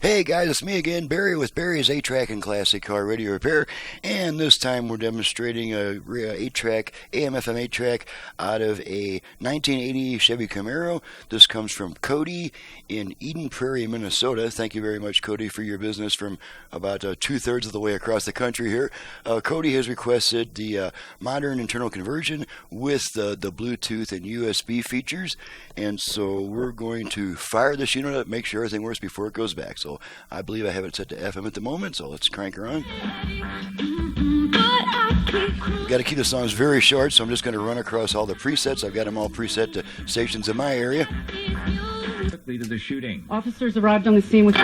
Hey guys, it's me again, Barry with Barry's 8-Track and Classic Car Radio Repair, and this time we're demonstrating a 8-track, AM-FM 8-track out of a 1980 Chevy Camaro. This comes from Cody in Eden Prairie, Minnesota. Thank you very much, Cody, for your business from about two-thirds of the way across the country here. Cody has requested the modern internal conversion with the Bluetooth and USB features, and so we're going to fire this unit up, make sure everything works before it goes back. So I believe I have it set to FM at the moment, so let's crank her on. Got to keep the songs very short, so I'm just going to run across all the presets. I've got them all preset to stations in my area. Quickly to the shooting. Officers arrived on the scene with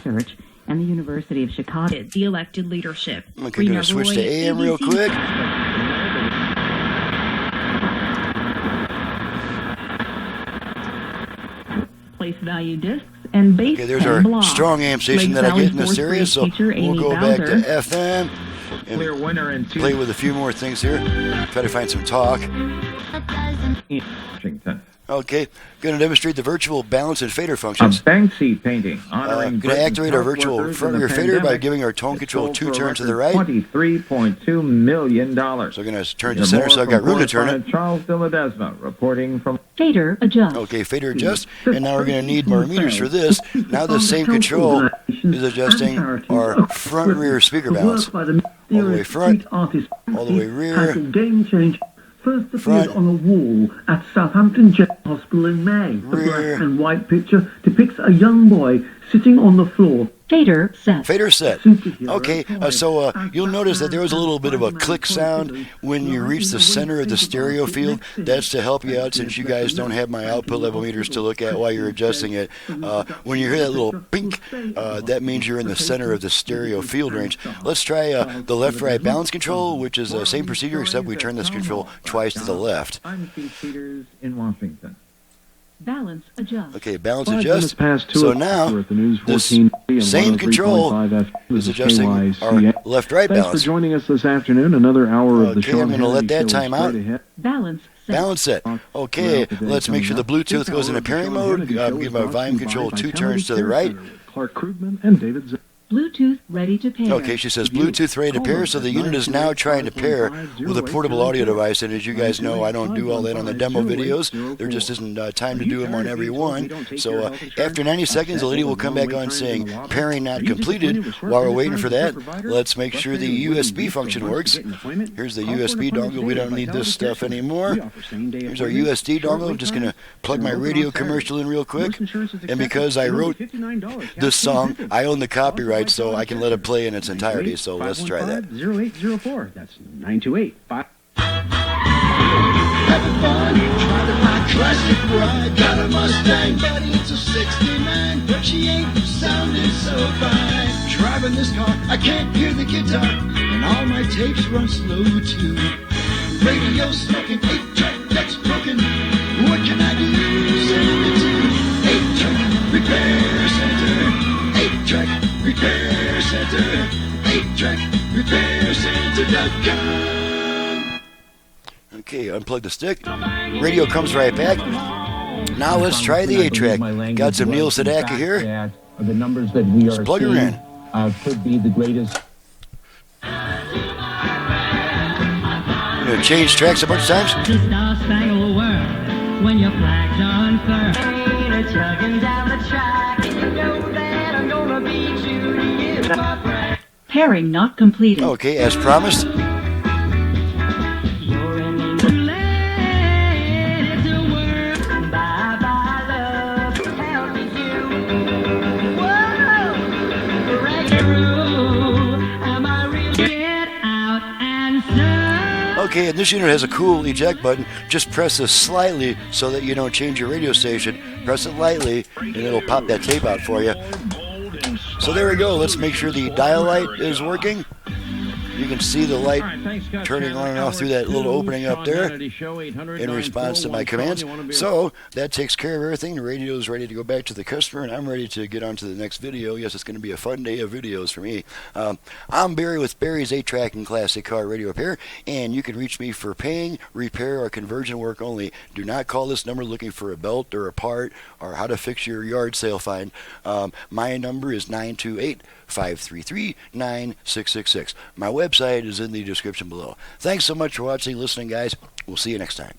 Church and the University of Chicago. The elected leadership. I'm going to switch to AM real quick. Place value discs and base. Okay, there's our strong AM station that I get in this area, so we'll go back to FM and Clear winner and play with a few more things here. Try to find some talk. Washington. Okay, going to demonstrate the virtual balance and fader functions. A Banksy painting honoring Going to activate our virtual front rear fader by giving our tone control 2 turns to the right. $23.2 million. So I'm going to turn to center, so I've got room to turn it. Charles de Ledesma reporting from Fader adjust. Okay, fader adjust, and now we're going to need more meters for this. Now the same control is adjusting our front rear speaker balance. All the way front, all the way rear, First front, appeared on a wall at Southampton General Hospital in May. The black and white picture depicts a young boy sitting on the floor. Fader set. fader set. Okay, so you'll notice that there was a little bit of a click sound when you reach the center of the stereo field. That's to help you out since you guys don't have my output level meters to look at while you're adjusting it. When you hear that little pink, that means you're in the center of the stereo field range. Let's try the left-right balance control, which is the same procedure except we turn this control twice to the left. I'm Keith Peters in Washington. Balance adjust. Okay, balance adjust. So now, this same control is adjusting our left-right balance. Thanks for joining us this afternoon. Another hour of the show. Okay, I'm going to let that time out. Balance set. Balance set. Okay, let's make sure the Bluetooth goes into pairing mode. Give my volume control 2 turns to the right. Clark Krugman and David Z. Bluetooth ready to pair. Okay, she says Bluetooth ready to pair, so the unit is now trying to pair with a portable audio device, and as you guys know, I don't do all that on the demo videos. There just isn't time to do them on every one. So after 90 seconds, the lady will come back on saying, pairing not completed. While we're waiting for that, let's make sure the USB function works. Here's the USB dongle. We don't need this stuff anymore. Here's our USB dongle. I'm just going to plug my radio commercial in real quick. And because I wrote this song, I own the copyright, so I can let it play in its entirety. So let's try that. 0804. That's 928. Having fun, driving my classic ride. Got a Mustang, but it's a 69. But she ain't sounding so fine. Driving this car, I can't hear the guitar, and all my tapes run slow too. Radio smoking, 8-track deck's broken. What can I do? Send it to 8-track repair center. 8-track repair center. 8-track repair center.com. Okay, unplug the stick. Radio comes right back. Now let's try the 8-track. Got some Neil Sedaka here. The numbers that we are plug her in. Could be the greatest. I'm going to change tracks a bunch of times. When your flags are unfurled, chugging down the track, and you know that I'm gonna beat you to you, my friend. Pairing not completed. Okay, as promised. You're in too late, it's a work. Bye bye love, helping you. Whoa, break the rule. Am I real? Get out and serve. Okay, and this unit has a cool eject button. Just press this slightly so that you don't change your radio station. Press it lightly, and it'll pop that tape out for you. So there we go. Let's make sure the dial light is working. You can see the light All right, thanks, Scott turning Chandler. on and off through that little opening up there in response to my commands. So that takes care of everything. The radio is ready to go back to the customer, and I'm ready to get on to the next video. Yes, it's going to be a fun day of videos for me. I'm Barry with Barry's 8-Track and Classic Car Radio Repair, and you can reach me for paying, repair, or conversion work only. Do not call this number looking for a belt or a part or how to fix your yard sale find. My number is 928-533-9666. My website is in the description below. Thanks so much for watching, listening, guys. We'll see you next time.